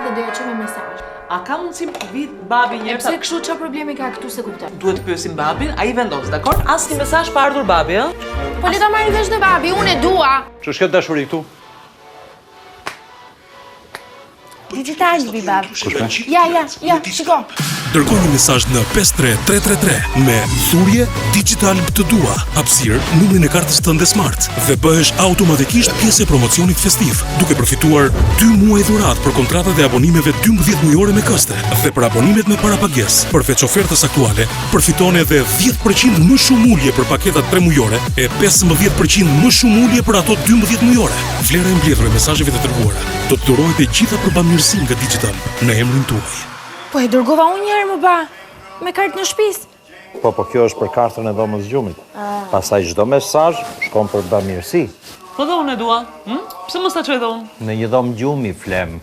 dhe doja që me mesazh. A ka mundësi vit babi E njerë? pse kështu çfarë problemi ka këtu se kuptoj? Duhet të pyesim babin, ai vendos, dakor? Asnjë mesazh pa ardhur babi, ë? Po le ta marrë vesh dhe babi, unë e dua. Ç'është kjo dashuri këtu? Digital bi bab. Ja, shiko. Dërgoj një mesazh në 53333 me thurje Digital të dua, hapësirë numrin e kartës tënde smart dhe bëhesh automatikisht pjesë e promocionit festiv, duke përfituar 2 muaj dhuratë për kontratat e abonimeve 12 mujore me këste dhe për abonimet me parapagesë. Përveç ofertës aktuale, përfiton edhe 10% më shumë ulje për paketat 3 mujore e 15% më shumë ulje për ato 12 mujore. Vlera e mbledhur e mesazheve të dërguara do të dhurohet e gjitha për bamirësi nga Digital në emrin tuaj. Po e dërgova unë njëherë më ba, me kartë në shtëpisë. Po kjo është për kartën e dhomës gjumit. Pastaj çdo mesazh shkon për bamirësi. Po dhe unë e dua, hm? Pse mos ta çoj dhe unë? Në një dhomë gjumi flem.